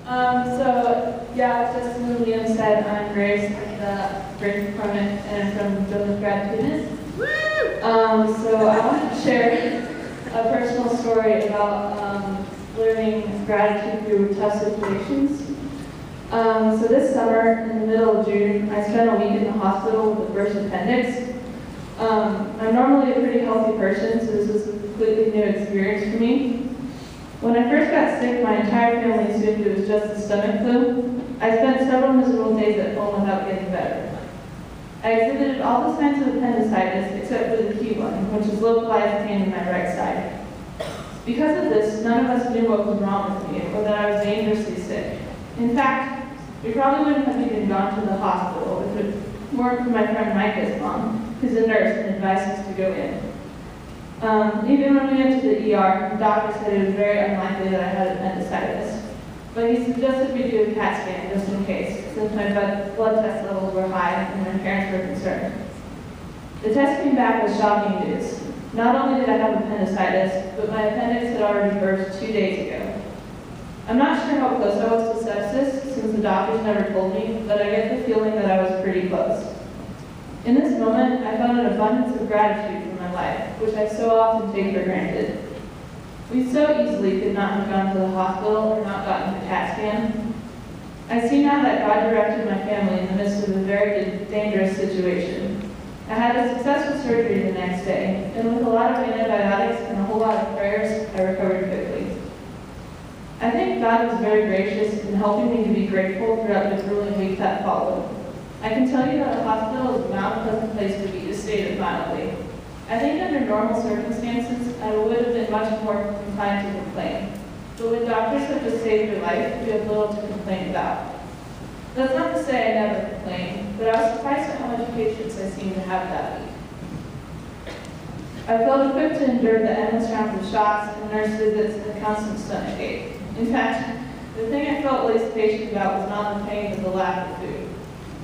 Just as Liam said, I'm Grace. I'm Grace McCormick, and I'm from Gratitude Lyceum. So I want to share a personal story about learning gratitude through tough situations. So this summer, in the middle of June, I spent a week in the hospital with a burst appendix. I'm normally a pretty healthy person, so this was a completely new experience for me. When I first got sick, my entire family assumed it was just a stomach flu. I spent several miserable days at home without getting better. I exhibited all the signs of appendicitis except for the key one, which is localized pain in my right side. Because of this, none of us knew what was wrong with me or that I was dangerously sick. In fact, we probably wouldn't have even gone to the hospital if it weren't for my friend Micah's mom, who's a nurse and advised us to go in. Even when we went to the ER, the doctor said it was very unlikely that I had appendicitis. But he suggested we do a CAT scan just in case, since my blood test levels were high and my parents were concerned. The test came back with shocking news. Not only did I have appendicitis, but my appendix had already burst 2 days ago. I'm not sure how close I was to sepsis, since the doctors never told me, but I get the feeling that I was pretty close. In this moment, I felt an abundance of gratitude for my life, which I so often take for granted. We so easily could not have gone to the hospital or not gotten the CAT scan. I see now that God directed my family in the midst of a very dangerous situation. I had a successful surgery the next day, and with a lot of antibiotics and a whole lot of prayers, I recovered quickly. I think God was very gracious in helping me to be grateful throughout the grueling week that followed. I can tell you that a hospital is not a pleasant place to be, to state it mildly. I think under normal circumstances, I would have been much more inclined to complain. But when doctors have just saved your life, you have little to complain about. That's not to say I never complain, but I was surprised at how much patience I seemed to have that week. I felt equipped to endure the endless rounds of shots and nurse visits and constant stomach ache. In fact, the thing I felt least patient about was not the pain, but the lack of food.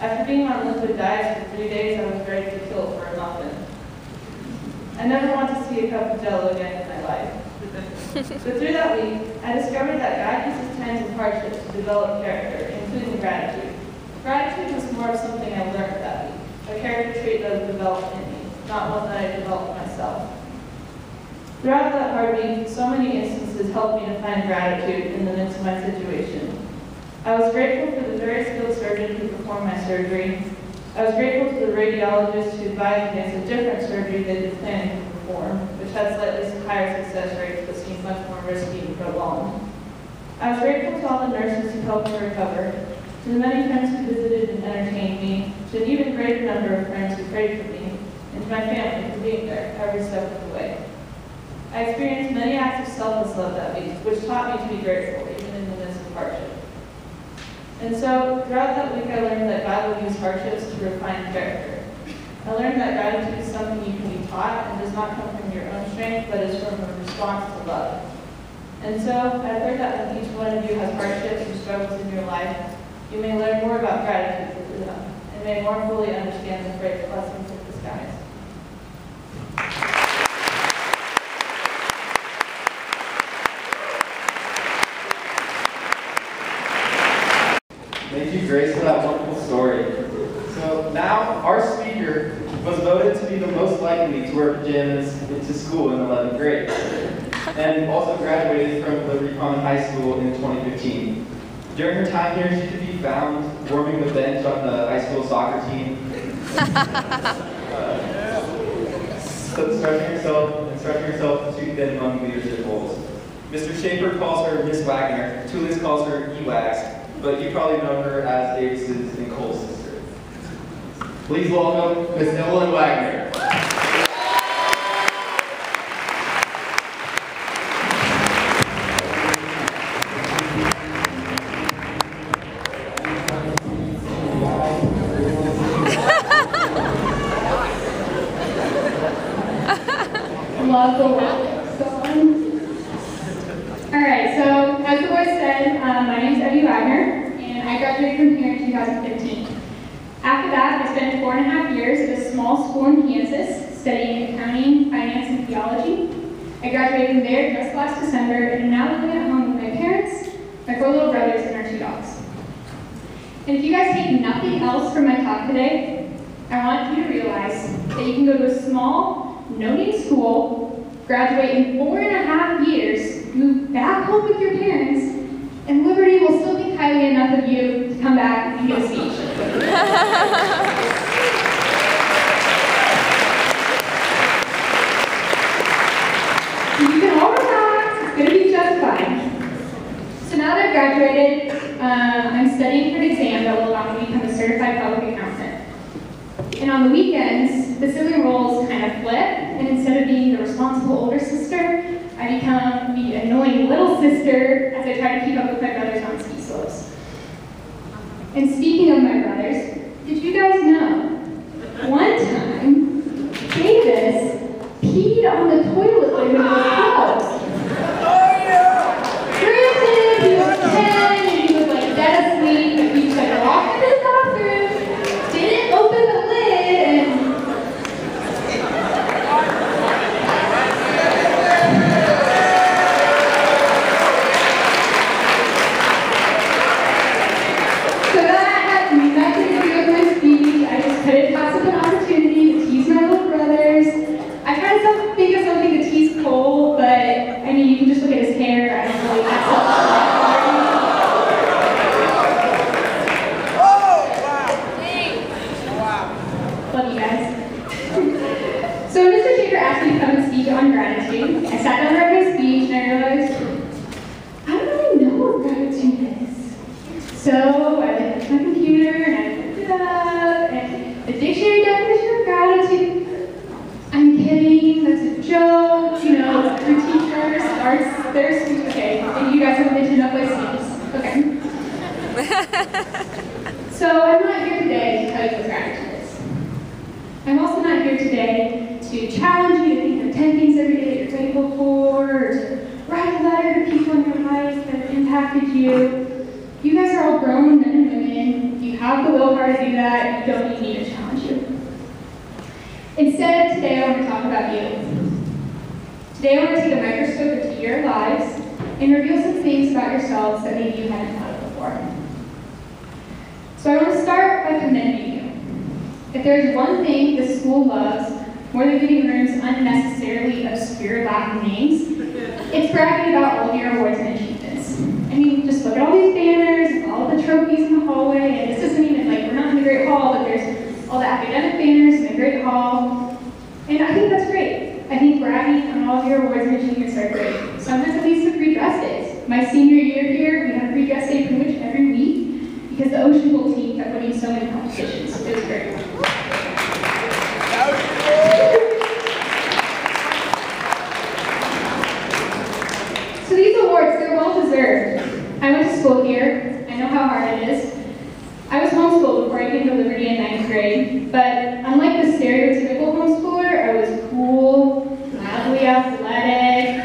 After being on liquid diets for 3 days, I was ready to kill for a muffin. I never want to see a cup of Jell-O again in my life. But through that week, I discovered that God uses times of hardship to develop character, including gratitude. Gratitude was more of something I learned that week, a character trait that was developed in me, not one that I developed myself. Throughout that hard week, so many instances helped me to find gratitude in the midst of my situation. I was grateful for the very skilled surgeon who performed my surgery. I was grateful to the radiologist who advised against a different surgery they'd been planning to perform, which had slightly higher success rates but seemed much more risky and prolonged. I was grateful to all the nurses who helped me recover, to the many friends who visited and entertained me, to an even greater number of friends who prayed for me, and to my family for being there every step of the way. I experienced many acts of selfless love that week, which taught me to be grateful even in the midst of hardship. And so, throughout that week, I learned that God will use hardships to refine character. I learned that gratitude is something you can be taught and does not come from your own strength, but is from a response to love. And so, I've heard that when each one of you has hardships and struggles in your life, you may learn more about gratitude through them, and may more fully understand the great blessings in disguise. Thank you, Grace, for that wonderful story. So now, our speaker was voted to be the most likely to wear pajamas into school in 11th grade, and also graduated from Liberty Pond High School in 2015. During her time here, she could be found warming the bench on the high school soccer team, stretching herself to get among leadership roles. Mr. Schaefer calls her Miss Wagner, Tulis calls her E-Wags, but you probably know her as Davis's and Cole's sister. Please welcome Miss Evelyn Wagner. Love the walk. So fun. Alright, so as the boys said, my name is Evelyn Wagner, and I graduated from here in 2015. After that, I spent 4.5 years at a small school in Kansas studying accounting, finance, and theology. I graduated from there just last December and am now living at home with my parents, my 4 little brothers, and our 2 And if you guys take nothing else from my talk today, I want you to realize that you can go to a small, no-name school, graduate in 4.5 years, move back home with your parents, and Liberty will still think highly enough of you to come back and give a speech. You can all relax, it's going to be just fine. So now that I've graduated, I'm studying for an exam that will allow me to become a certified public accountant. And on the weekends, the sibling roles kind of flip, and instead of being the responsible older sister, I become the annoying little sister as I try to keep up with my brothers on ski slopes. And speaking of my brothers, did you guys know, one time, Davis peed on the toilet when it was closed. Granted, he was 10 and he was like dead asleep, but he just like walked into the bathroom, didn't open the lid, and so that had nothing to do with my speech. I just couldn't pass up an opportunity to tease my little brothers. I try to think of something to tease Cole, but I mean, you can just look at his hair. I don't really have something. Love you guys. So Mr. Shaker asked me to come and speak on gratitude. I sat down to write my speech and I realized, I don't really know what gratitude is. So I looked at my computer and I looked it up, and the dictionary definition of gratitude, I'm kidding, that's a joke, you know, for teachers, arts, there's, okay, and you guys haven't been to enough Lyceums, okay. So I'm not here today to tell you what gratitude is. I'm also not here today to challenge you to think of 10 things every day that you're grateful for, or to write a letter to people in your life that have impacted you. You guys are all grown men and women. You have the willpower to do that. You don't need me to challenge you. Instead, today I want to talk about you. Today I want to take a microscope into your lives and reveal some things about yourselves that maybe you hadn't thought of before. So I want to start by commending you. If there's one thing this school loves more than giving rooms unnecessarily obscure Latin names, it's bragging about all of your awards and achievements. I mean, just look at all these banners and all the trophies in the hallway, and this isn't even like, we're not in the Great Hall, but there's all the academic banners in the Great Hall. And I think that's great. I think bragging on all of your awards and achievements are great. Sometimes it leads to free dress days. My senior year here, we had free dress day pretty much every week because the Ocean Bowl team kept winning so many competitions. It was great. So these awards, they're well deserved. I went to school here. I know how hard it is. I was homeschooled before I came to Liberty in 9th grade, but unlike the stereotypical homeschooler, I was cool, mildly athletic,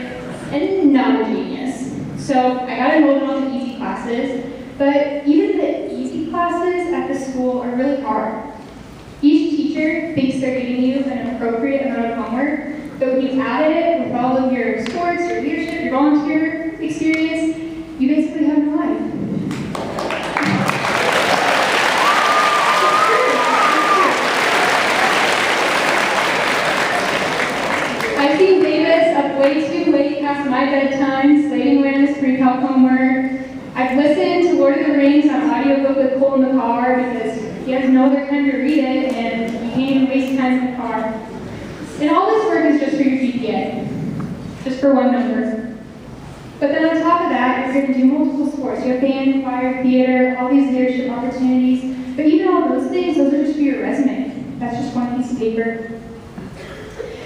and not a genius. So I got enrolled in all the easy classes, but even the easy classes at the school are really hard. Each teacher thinks they're giving you an appropriate amount of homework, but when you add it with all of your sports, your leadership, your volunteer experience, you basically have no life. I've seen Davis up way too late past my bedtime, slaving away on his pre-calc homework. I've listened to Lord of the Rings on audiobook with Cole in the car because he has no other time to read it, and you can't even waste time in the car. And all this work is just for your GPA, just for one number. But then on top of that, you're going to do multiple sports. You have band, choir, theater, all these leadership opportunities. But even all those things, those are just for your resume. That's just one piece of paper.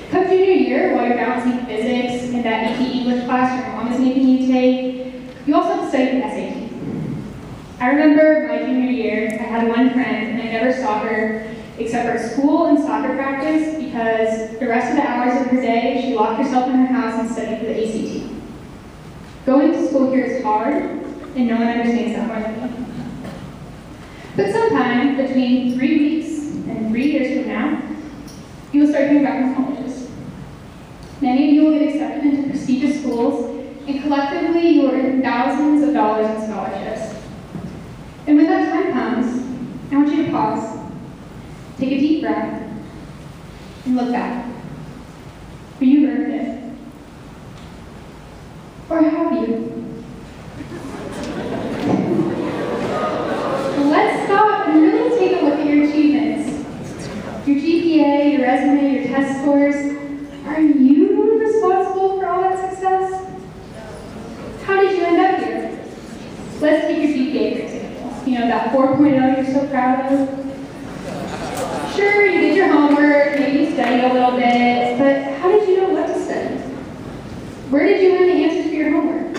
Come junior year, while you're balancing physics and that AP English class your mom is making you take, you also have to study the SAT. I remember my junior year, I had one friend, and I never saw her except for school and soccer practice because the rest of the hours of her day, she locked herself in her house and studied for the ACT. Going to school here is hard, and no one understands that more than me. But sometime between 3 weeks and 3 years from now, you will start hearing back from colleges. Many of you will get accepted into prestigious schools, and collectively you will earn thousands of dollars in scholarships. And when that time comes, to pause, take a deep breath, and look back. For you earned it. Or have you? Let's stop and really take a look at your achievements. Your GPA, your resume, your test scores. Are you responsible for all that success? How did you end up here? Let's take your GPA, for example. You know, that 4.0 you're so proud of? Sure, you did your homework, maybe you studied a little bit, but how did you know what to study? Where did you learn the answers for your homework?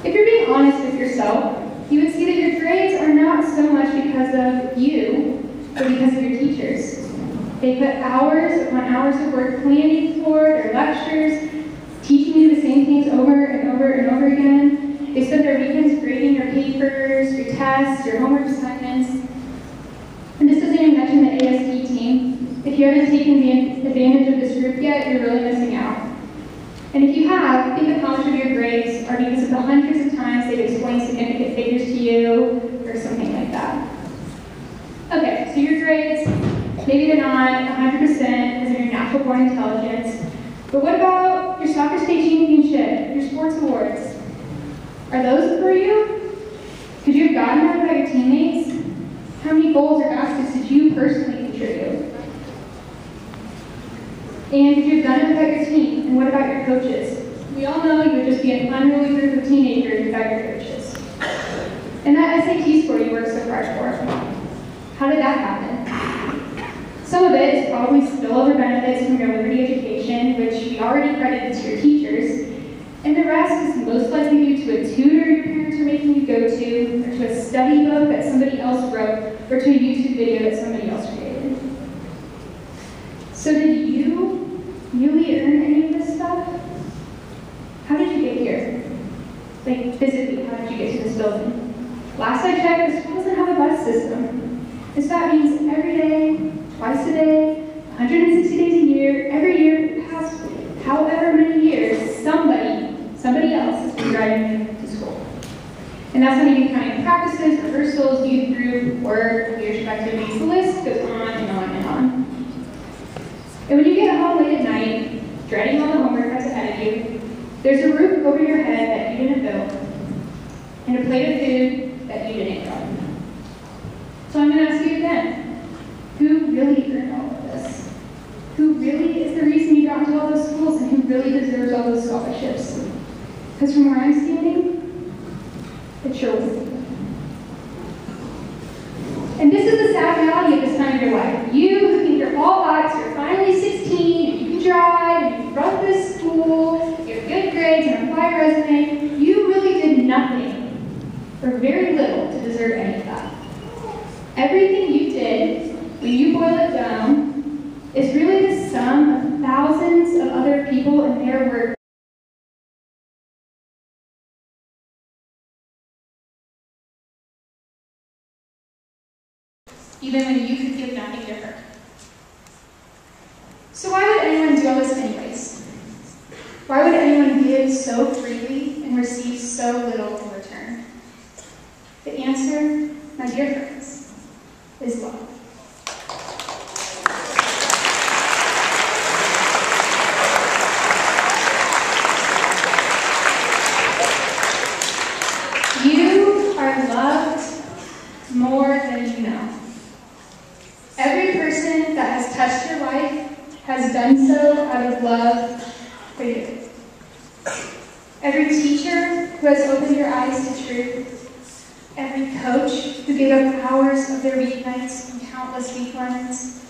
If you're being honest with yourself, you would see that your grades are not so much because of you, but because of your teachers. They put hours upon hours of work planning for their lectures, teaching you the same things over and over and over again. They spent their weekends grading your papers, your tests, your homework assignments. And this doesn't even mention the ASD team. If you haven't taken advantage of this group yet, you're really missing out. And if you have, think of how much of your grades are because of the hundreds of times they've explained significant figures to you, or something like that. Okay, so your grades, maybe they're not 100% because of your natural born intelligence, but what about your soccer state championship, your sports awards? Are those for you? Could you have gotten that without your teammates? How many goals or baskets did you personally contribute? And could you have done it without your team? And what about your coaches? We all know you would just be an unruly group of teenagers without your coaches. And that SAT score you worked so hard for, how did that happen? Some of it is probably spillover benefits from your Liberty education, which we already credited to your teachers, and the rest is most likely due to a tutor your parents are making you go to, or to a study book that somebody else wrote, or to a YouTube video that somebody else created. So did you really earn any of this stuff? How did you get here? Like, physically, how did you get to this building? Last I checked, this school doesn't have a bus system. And so that means every day, twice a day, 160 days a year, every year, past however many years, somebody else has been driving you to school. And that's not even counting practices, rehearsals, youth group, work, leadership activities, the list goes on and on and on. And when you get home late at night, dreading all the homework that's ahead of you, there's a roof over your head that you didn't build, and a plate of food that you didn't grow. So I'm going to ask you again, who really earned all of this? Who really is the reason you got into all those schools, and who really deserves all those scholarships? Because from where I'm standing, it sure wasn't. And this is the sad reality of this time of your life. You who think you're all hot, you're finally 16, and you can drive, and you can run this school, you have good grades, and a fine resume, you really did nothing, or very little, to deserve any of that. Everything you did, when you boil it down, is really the sum of thousands of other people and their work. Even when you could give nothing to her. So why would anyone do all this anyways? Why would anyone give so freely and receive so little in return? The answer, my dear friends, is love. You are loved more than you know. Every person that has touched your life has done so out of love for you. Every teacher who has opened your eyes to truth, every coach who gave up hours of their weeknights and countless weekends,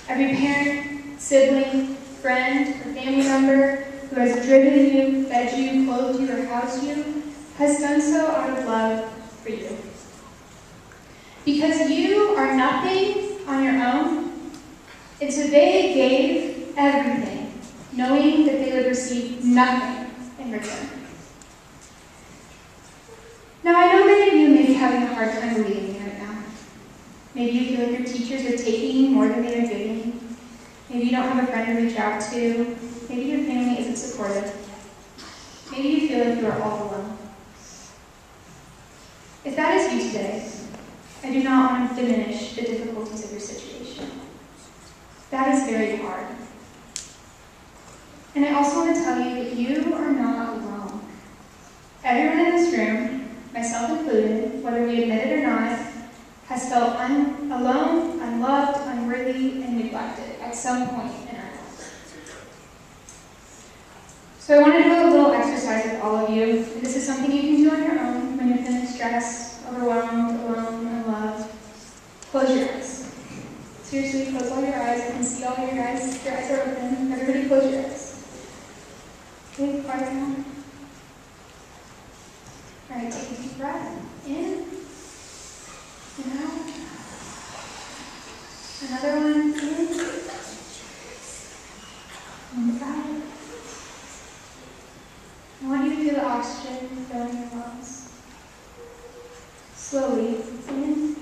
every parent, sibling, friend, or family member who has driven you, fed you, clothed you, or housed you, has done so out of love for you. Because you are nothing on your own, and so they gave everything, knowing that they would receive nothing in return. Now, I know many of you may be having a hard time believing me right now. Maybe you feel like your teachers are taking more than they are giving. Maybe you don't have a friend to reach out to. Maybe your family isn't supportive. Maybe you feel like you are all alone. If that is you today, I do not want to diminish the difficulties of your situation. That is very hard. And I also want to tell you that you are not alone. Everyone in this room, myself included, whether we admit it or not, has felt alone, unloved, unworthy, and neglected at some point in our lives. So I want to do a little exercise with all of you. This is something you can do on your own when you're feeling stressed, overwhelmed, alone, unloved. Close your eyes. Seriously, close all your eyes. I can see all your eyes. Your eyes are open. Everybody close your eyes. Okay, quiet down. All right, take a deep breath. In. And out. Another one. In. And out. I want you to feel the oxygen filling your lungs. Slowly. In.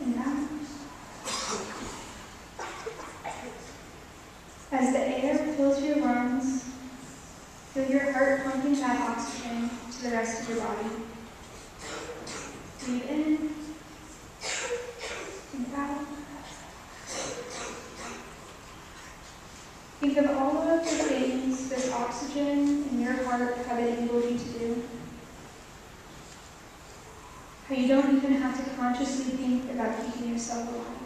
And out. As the air fills your lungs, feel your heart pumping that oxygen to the rest of your body. Breathe in and out. Think of all of the things this oxygen in your heart have enabled you to do. How you don't even have to consciously think about keeping yourself alive.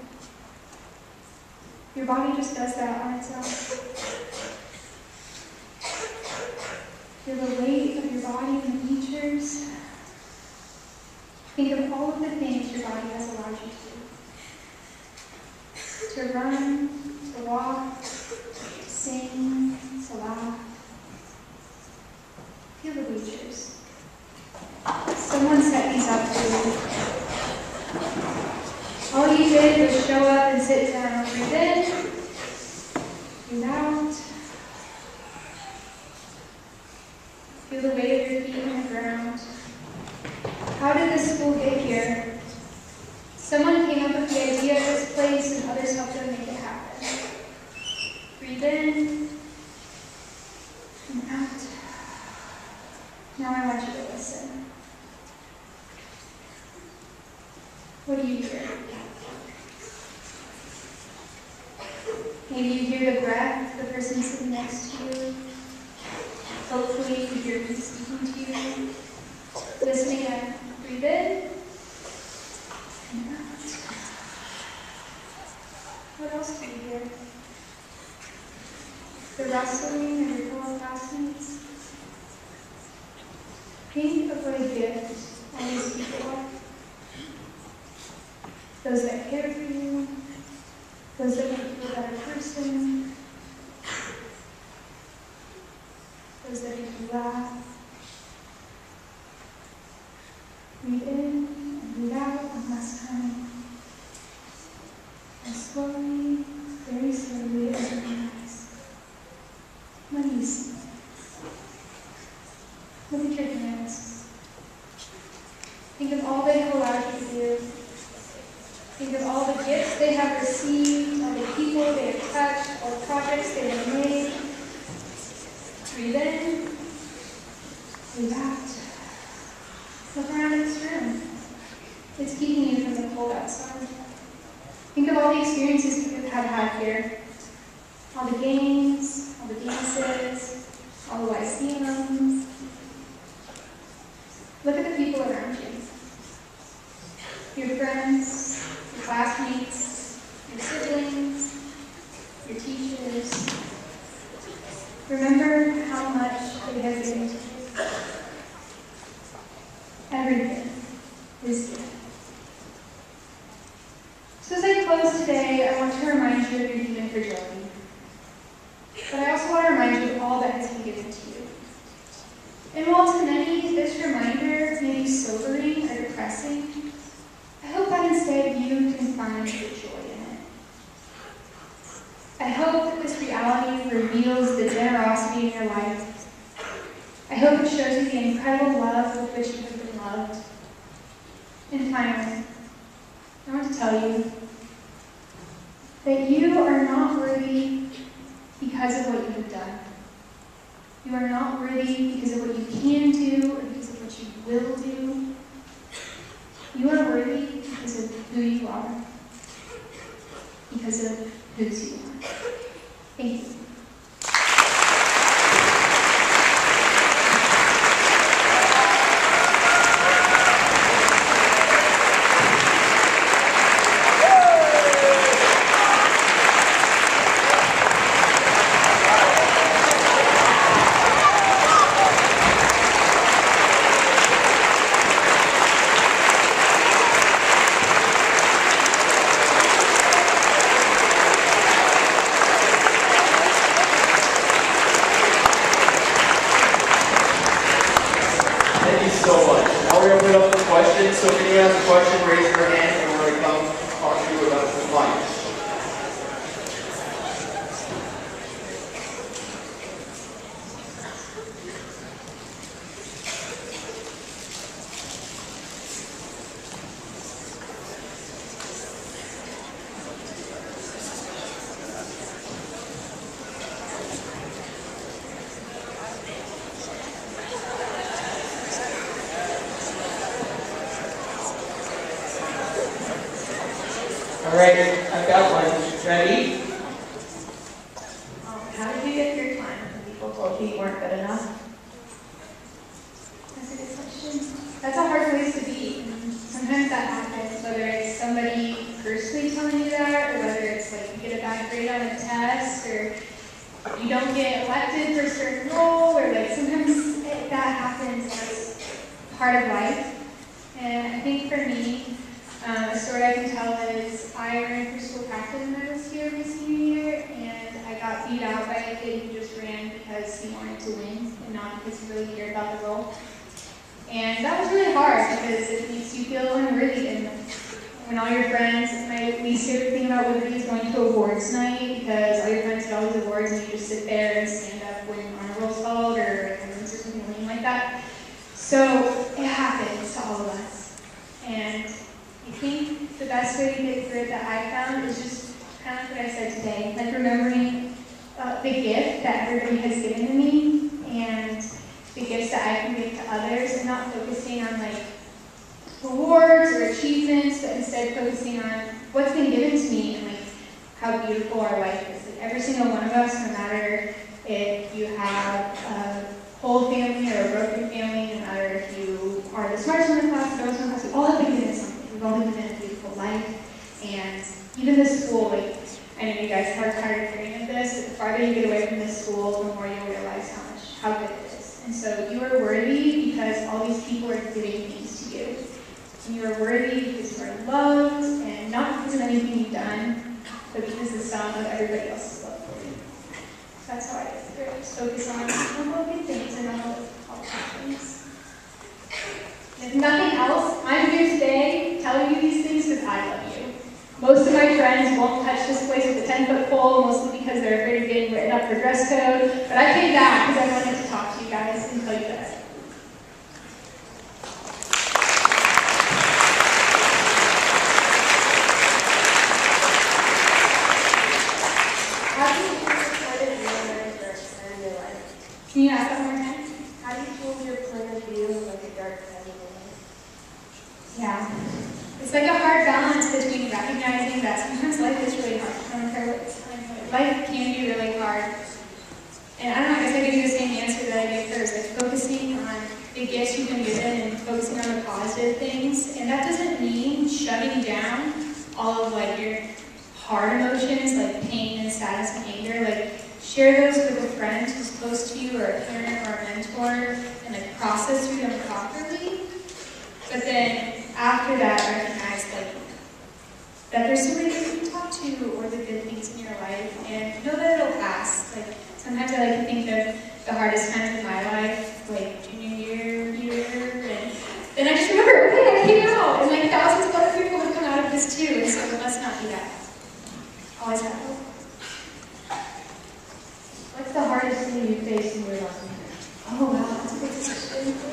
Your body just does that on its own. Feel the weight of your body in the features. Think of all of the things your body has allowed you to do. To run, to walk, to sing, to laugh. Feel the features. Someone set these up for you. All you did was show up and sit down. Breathe in, breathe out. Feel the weight of your feet on the ground. How did this school get here? Someone came up with the idea of this place and others helped them make it happen. Breathe in and out. Now I want you to listen. What do you hear? Maybe you hear the breath of the person sitting next to you. Hopefully you hear me speaking to you. Listen again. Breathe in and out. What else do you hear? The rustling of your fellow classmates. Think of what a gift all these people are. Those that care for you, those that make you a better person, those that make you laugh. Breathe in and breathe out one last time. And slowly, very slowly, open your eyes. What do you see? Look at your hands. Think of all they have allowed you to do. Think of all the gifts they have received, all the people they have touched, all the projects they have made. Breathe in, breathe out. Look around this room. It's keeping you from the cold outside. Think of all the experiences you have had here. All the games, all the dances, all the lyceums. Look at the people around you. Your friends, your classmates, your siblings, your teachers. Remember how much they have given to you. Everything is good. So as I close today, I want to remind you of your human fragility. But I also want to remind you of all that has been given to you. And while to many this reminder may be sobering or depressing, I hope that instead you can find the joy in it. I hope that this reality reveals the generosity in your life. I hope it shows you the incredible love with which you have been loved. And finally, I want to tell you that you are not worthy because of what you have done. You are not worthy because of what you can do or because of what you will do. You are worthy because of who you are, because of whose you are. Thank you. So if anyone has a question, raise your hand and we're going to come talk to you about compliance. All right, I've got one. Ready? How did you get through time when people told you you weren't good enough? That's a good question. That's a hard place to be. Sometimes that happens, whether it's somebody personally telling you that, or whether it's like you get a bad grade on a test, or you don't get elected for a certain role, or like sometimes that happens as part of life. And I think for me, a story I can tell is I ran for school captain when I was here my senior year, and I got beat out by a kid who just ran because he wanted to win and not because he really cared about the role. And that was really hard because it makes you feel unworthy. And when all your friends, my least favorite thing about Liberty is going to awards night because all your friends get all these awards and you just sit there and stand up when honor roll's called or attendance or something lame like that. So it happens to all of us. And I think the best way to get through it that I found is just kind of like what I said today, like remembering the gift that everybody has given to me and the gifts that I can give to others, and not focusing on like awards or achievements, but instead focusing on what's been given to me and like how beautiful our life is. Like every single one of us, no matter if you have a whole family or a broken family, no matter if you are the smartest one in the class, the lowest one in the class, we all have been given something. We've all been given a beautiful life, and even this school, like, I know you guys are tired of hearing of this, but the farther you get away from this school, the more you'll realize how good it is. And so you are worthy because all these people are giving things to you. And you are worthy because you are loved, and not because of anything you've done, but because the sum of everybody else's love for you. So that's how I get through it. Just focus on all good things and all the bad things. If nothing else, I'm here today telling you these things because I love you. Most of my friends won't touch this place with a 10-foot pole, mostly because they're afraid of getting written up for dress code. But I came back because I wanted to talk to you guys and tell you that. How do you choose your point of view in a dark time in your life? Can you ask that one more time? How do you choose your point of view in like a dark time in your life? Yeah. It's like a hard balance between recognizing that sometimes life is really hard. I don't care what time. Life can be really hard. And I don't know, I guess I give you the same answer that I gave first. Like focusing on the gifts you've been given and focusing on the positive things. And that doesn't mean shutting down all of like your hard emotions like pain and sadness and anger. Like share those with a friend who's close to you or a parent or a mentor and like process through them properly. But then after that, recognize like that there's somebody that you can talk to or the good things in your life, and know that it'll pass. Like sometimes I like to think of the hardest times in my life, like junior year, and then I just remember, okay, I came out, and like thousands of other people have come out of this too, and so let's not do that. Always have hope. What's the hardest thing you faced in your life? Oh wow, that's a good question.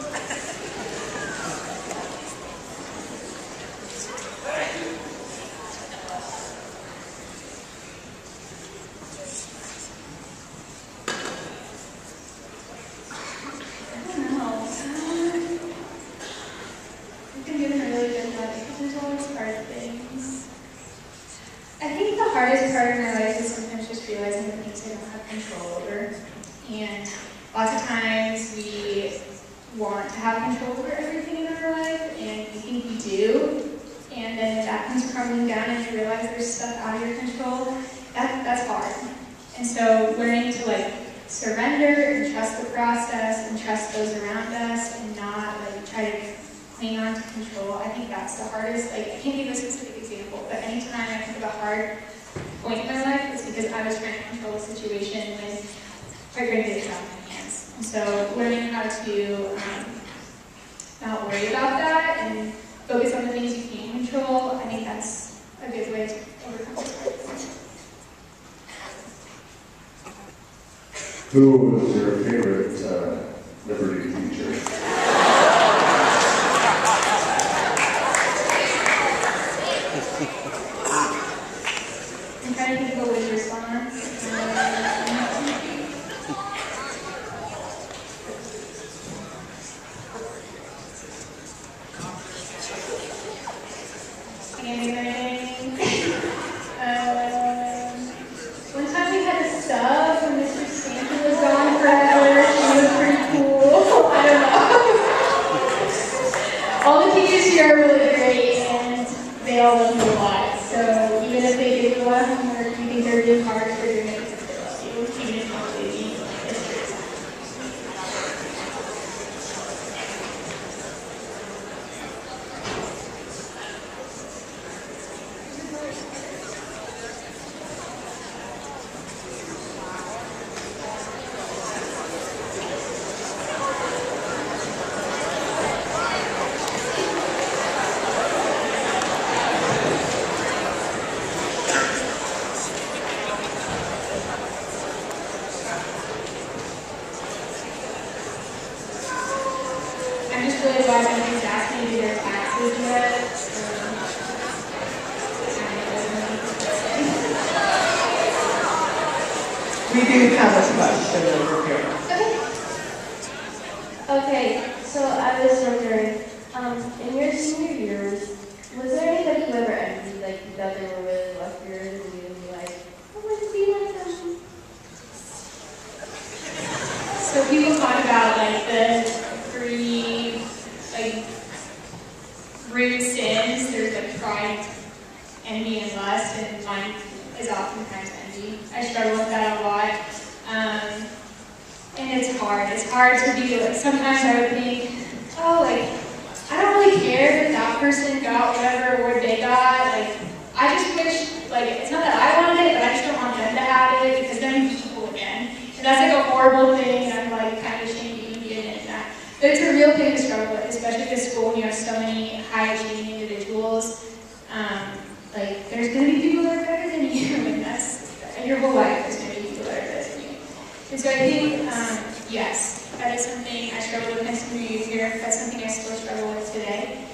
control hard things. I think the hardest part of my life is sometimes just realizing the things I don't have control over. And lots of times we want to have control over everything in our life, and we think we do. And then that comes crumbling down and you realize there's stuff out of your control. That's hard. And so learning to like surrender and trust the process and trust those around us and not like try to cling on to control, I think that's the hardest. Like, I can't give a specific example, but anytime I think of a hard point in my life, it's because I was trying to control a situation when, quite frankly, it's out of my hands. And so learning how to not worry about that and focus on the things you can control, I think that's a good way to overcome it. Who was your favorite Liberty teacher? I'm trying to think of a good response. One time we had a sub when Mr. Stanton was gone forever. She was pretty cool. I don't know. All the teachers here are really great, and they all love you a lot. So even if they give you a lot of homework, you think they're really hard for doing it because they love you, even if you're busy. It's true. I'm just really glad nobody's asked me to do their taxes yet. We do have a question over here. Okay, so I was wondering, in your senior years, was there anybody you ever envied, like you thought they were really luckier than you, and you're like, I want to be like them? So people talk about like the three like root sins. There's like pride, envy, and lust, and mine is oftentimes envy. I struggle with that a lot. And it's hard. It's hard to be like, sometimes I would think, oh, like, I don't really care if that person got whatever award they got. Like, I just wish, like, it's not that I wanted it, but I just don't want them to have it because then I'm equal again. And that's like a horrible thing, and I'm like kind of ashamed to even be in that. But it's a real thing to struggle with, especially at this school when you have so many high-achieving individuals. Like, there's going to be people that are better than you, and that's, your whole life there's going to be people that are better than you. And so I think, yes, that is something I struggled with my senior year. That's something I still struggle with today.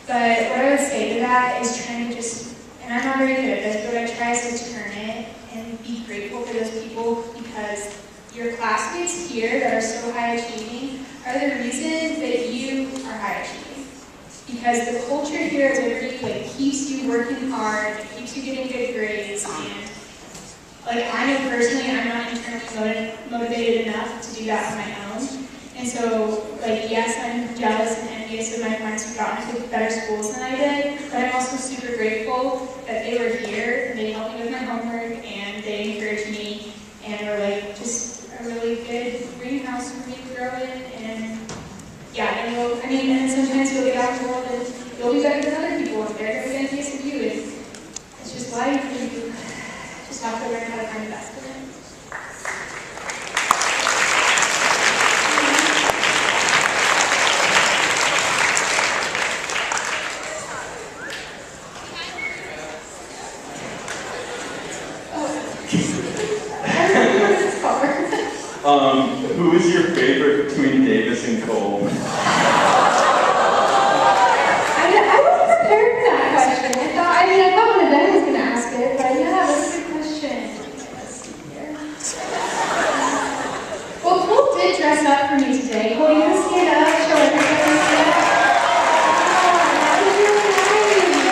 But what I would say to that is trying to just, and I'm not very good at this, but I try to turn it and be grateful for those people because your classmates here that are so high achieving are the reason that you are high achieving. Because the culture here at Liberty like keeps you working hard, it keeps you getting good grades, and like I know personally I'm not internally motivated enough to do that on my own. And so like yes, I'm jealous and envious of my friends who got into better schools than I did, but I'm also super grateful that they were here and they helped me with my homework and they encouraged me and were like just a really good greenhouse for me to grow in. And yeah, and and sometimes you'll get out in the world and you'll be better than other people and they're going to be envious of you. And it's just life, and you just have to learn how to find the best in it. Who is your favorite between Davis and Cole? I wasn't prepared for that question. I thought one of them was going to ask it, but yeah, that's a good question. Let's see here. Well, Cole did dress up for me today. Cole, you want to stand up, show everybody that? Oh, that was really nice.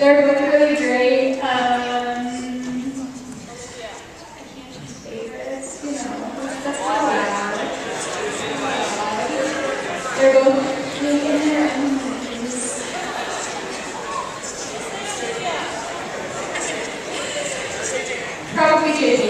They're both really great. I can't choose favorites, you know. That's all I have. They're both really in their own ways. Probably JP.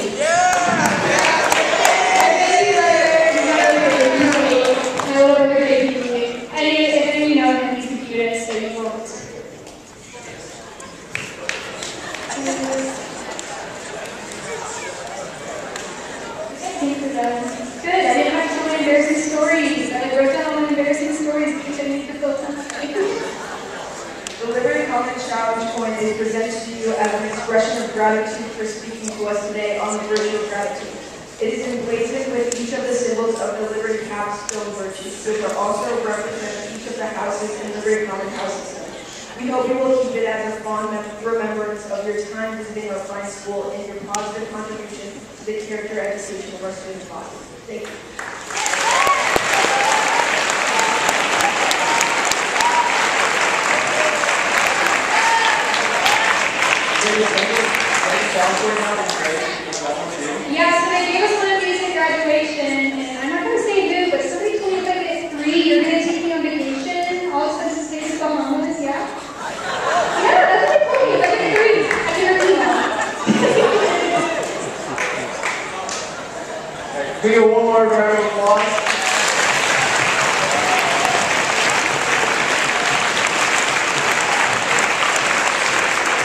Good, I didn't have so many embarrassing stories. I wrote down all my embarrassing stories in case I need to feel something. The Liberty Commons Challenge coin is presented to you as an expression of gratitude for speaking to us today on the virtue of gratitude. It is emblazoned with each of the symbols of the Liberty Capstone virtues, which are also represent each of the houses in Liberty Commons House system. We hope you will keep it as a fond remembrance of your time visiting our fine school and your positive contribution to the character education of our student body. Thank you. Yeah, so they gave us one of these at graduation, and I'm not going to say who, but somebody told me if I get 3, you're going to take me on vacation. All expenses paid to Bahamas, yeah? Yeah, that's what they told me. If I get 3, I can earn We get one more round of